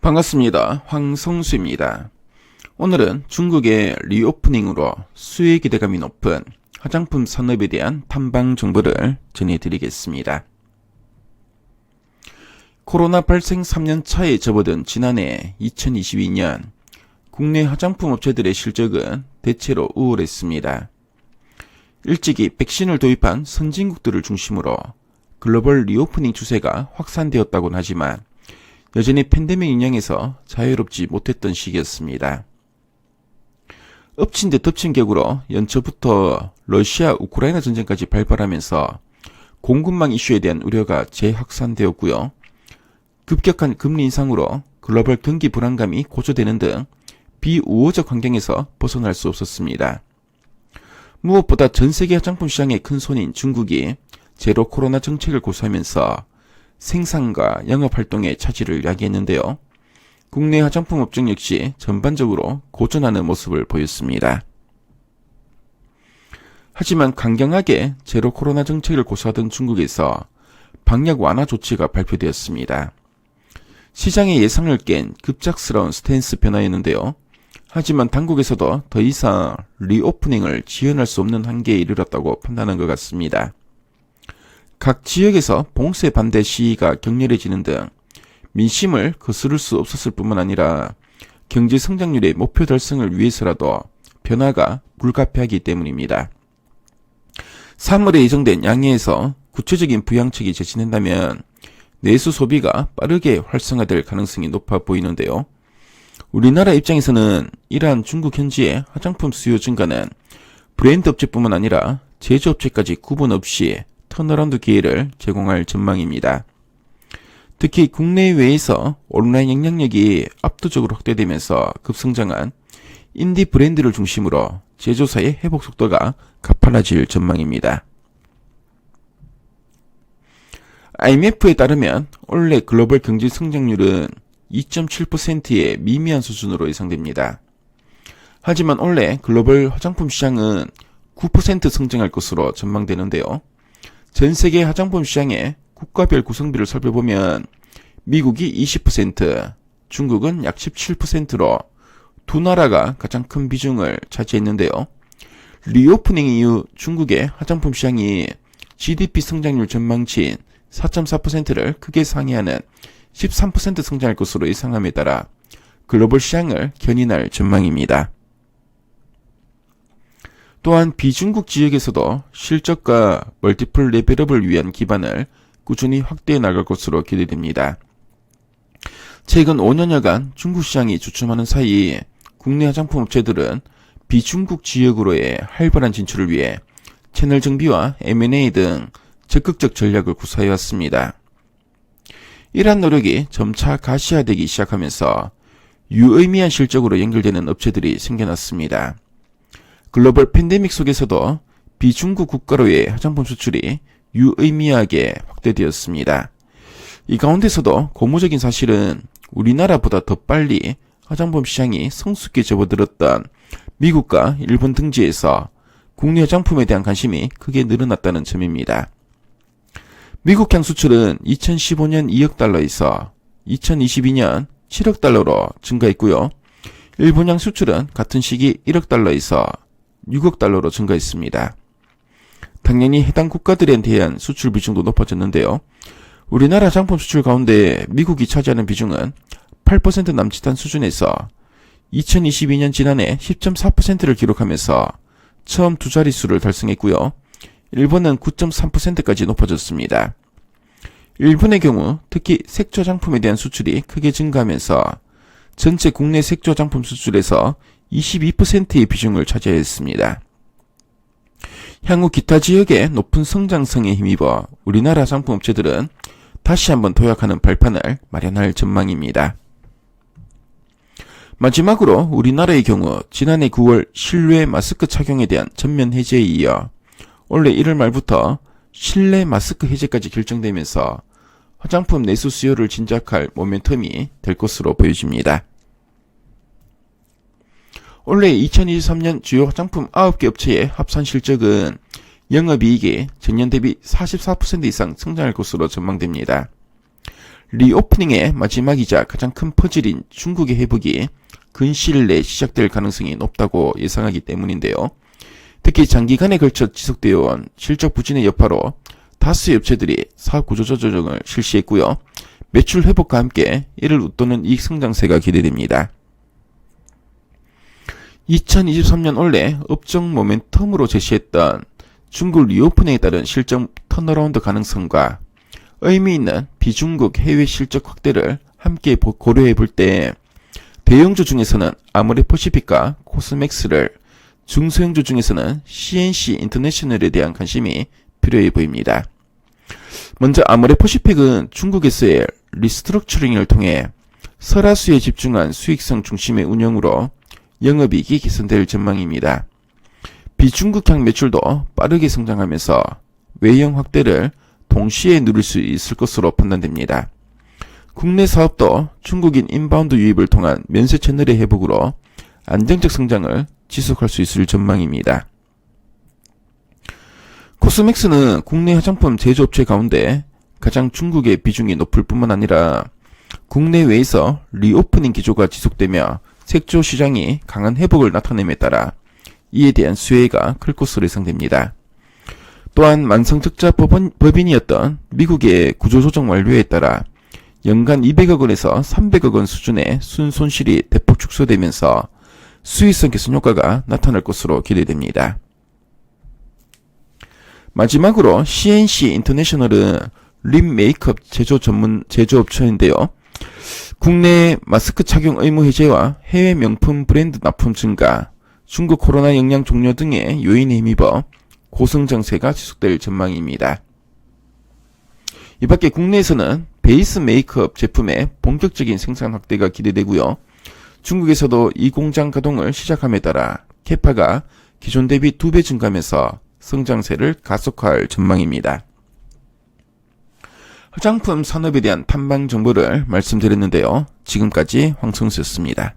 반갑습니다. 황성수입니다. 오늘은 중국의 리오프닝으로 수혜 기대감이 높은 화장품 산업에 대한 탐방 정보를 전해드리겠습니다. 코로나 발생 3년 차에 접어든 지난해 2022년 국내 화장품 업체들의 실적은 대체로 우월했습니다. 일찍이 백신을 도입한 선진국들을 중심으로 글로벌 리오프닝 추세가 확산되었다고는 하지만 여전히 팬데믹 영향에서 자유롭지 못했던 시기였습니다. 엎친 데 덮친 격으로 연초부터 러시아 우크라이나 전쟁까지 발발하면서 공급망 이슈에 대한 우려가 재확산되었고요. 급격한 금리 인상으로 글로벌 경기 불안감이 고조되는 등 비우호적 환경에서 벗어날 수 없었습니다. 무엇보다 전 세계 화장품 시장의 큰 손인 중국이 제로 코로나 정책을 고수하면서 생산과 영업활동의 차질을 야기했는데요. 국내 화장품 업종 역시 전반적으로 고전하는 모습을 보였습니다. 하지만 강경하게 제로 코로나 정책을 고수하던 중국에서 방역 완화 조치가 발표되었습니다. 시장의 예상을 깬 급작스러운 스탠스 변화였는데요. 하지만 당국에서도 더 이상 리오프닝을 지연할 수 없는 한계에 이르렀다고 판단한 것 같습니다. 각 지역에서 봉쇄 반대 시위가 격렬해지는 등 민심을 거스를 수 없었을 뿐만 아니라 경제 성장률의 목표 달성을 위해서라도 변화가 불가피하기 때문입니다. 3월에 예정된 양해에서 구체적인 부양책이 제시된다면 내수 소비가 빠르게 활성화될 가능성이 높아 보이는데요. 우리나라 입장에서는 이러한 중국 현지의 화장품 수요 증가는 브랜드 업체뿐만 아니라 제조업체까지 구분 없이 턴어라운드 기회를 제공할 전망입니다. 특히 국내외에서 온라인 영향력이 압도적으로 확대되면서 급성장한 인디 브랜드를 중심으로 제조사의 회복 속도가 가팔라질 전망입니다. IMF에 따르면 올해 글로벌 경제 성장률은 2.7%의 미미한 수준으로 예상됩니다. 하지만 올해 글로벌 화장품 시장은 9% 성장할 것으로 전망되는데요. 전 세계 화장품 시장의 국가별 구성비를 살펴보면 미국이 20%, 중국은 약 17%로 두 나라가 가장 큰 비중을 차지했는데요. 리오프닝 이후 중국의 화장품 시장이 GDP 성장률 전망치인 4.4%를 크게 상회하는 13% 성장할 것으로 예상함에 따라 글로벌 시장을 견인할 전망입니다. 또한 비중국 지역에서도 실적과 멀티플 레벨업을 위한 기반을 꾸준히 확대해 나갈 것으로 기대됩니다. 최근 5년여간 중국 시장이 주춤하는 사이 국내 화장품 업체들은 비중국 지역으로의 활발한 진출을 위해 채널 정비와 M&A 등 적극적 전략을 구사해왔습니다. 이러한 노력이 점차 가시화되기 시작하면서 유의미한 실적으로 연결되는 업체들이 생겨났습니다. 글로벌 팬데믹 속에서도 비중국 국가로의 화장품 수출이 유의미하게 확대되었습니다. 이 가운데서도 고무적인 사실은 우리나라보다 더 빨리 화장품 시장이 성숙히 접어들었던 미국과 일본 등지에서 국내 화장품에 대한 관심이 크게 늘어났다는 점입니다. 미국향 수출은 2015년 2억 달러에서 2022년 7억 달러로 증가했고요. 일본향 수출은 같은 시기 1억 달러에서 6억 달러로 증가했습니다. 당연히 해당 국가들에 대한 수출 비중도 높아졌는데요. 우리나라 화장품 수출 가운데 미국이 차지하는 비중은 8% 남짓한 수준에서 2022년 지난해 10.4%를 기록하면서 처음 두 자릿수를 달성했고요. 일본은 9.3%까지 높아졌습니다. 일본의 경우 특히 색조 화장품에 대한 수출이 크게 증가하면서 전체 국내 색조 화장품 수출에서 22%의 비중을 차지했습니다. 향후 기타 지역의 높은 성장성에 힘입어 우리나라 화장품 업체들은 다시 한번 도약하는 발판을 마련할 전망입니다. 마지막으로 우리나라의 경우 지난해 9월 실외 마스크 착용에 대한 전면 해제에 이어 올해 1월 말부터 실내 마스크 해제까지 결정되면서 화장품 내수 수요를 진작할 모멘텀이 될 것으로 보여집니다. 올해 2023년 주요 화장품 9개 업체의 합산 실적은 영업이익이 전년 대비 44% 이상 성장할 것으로 전망됩니다. 리오프닝의 마지막이자 가장 큰 퍼즐인 중국의 회복이 근시일 내에 시작될 가능성이 높다고 예상하기 때문인데요. 특히 장기간에 걸쳐 지속되어 온 실적 부진의 여파로 다수의 업체들이 사업 구조 조정을 실시했고요. 매출 회복과 함께 이를 웃도는 이익 성장세가 기대됩니다. 2023년 올해 업종 모멘텀으로 제시했던 중국 리오프닝에 따른 실적 턴어라운드 가능성과 의미 있는 비중국 해외 실적 확대를 함께 고려해 볼 때 대형주 중에서는 아모레퍼시픽과 코스맥스를, 중소형주 중에서는 CNC 인터내셔널에 대한 관심이 필요해 보입니다. 먼저 아모레퍼시픽은 중국에서의 리스트럭처링을 통해 설화수에 집중한 수익성 중심의 운영으로 영업이익이 개선될 전망입니다. 비중국향 매출도 빠르게 성장하면서 외형 확대를 동시에 누릴 수 있을 것으로 판단됩니다. 국내 사업도 중국인 인바운드 유입을 통한 면세 채널의 회복으로 안정적 성장을 지속할 수 있을 전망입니다. 코스맥스는 국내 화장품 제조업체 가운데 가장 중국의 비중이 높을 뿐만 아니라 국내외에서 리오프닝 기조가 지속되며 색조 시장이 강한 회복을 나타냄에 따라 이에 대한 수혜가 클 것으로 예상됩니다. 또한 만성적자 법인이었던 미국의 구조조정 완료에 따라 연간 200억 원에서 300억 원 수준의 순손실이 대폭 축소되면서 수익성 개선 효과가 나타날 것으로 기대됩니다. 마지막으로 CNC 인터내셔널은 립 메이크업 제조업체인데요. 국내 마스크 착용 의무 해제와 해외 명품 브랜드 납품 증가, 중국 코로나 영향 종료 등의 요인에 힘입어 고성장세가 지속될 전망입니다. 이 밖에 국내에서는 베이스 메이크업 제품의 본격적인 생산 확대가 기대되고요. 중국에서도 이 공장 가동을 시작함에 따라 캐파가 기존 대비 2배 증가하면서 성장세를 가속화할 전망입니다. 화장품 산업에 대한 탐방 정보를 말씀드렸는데요. 지금까지 황성수였습니다.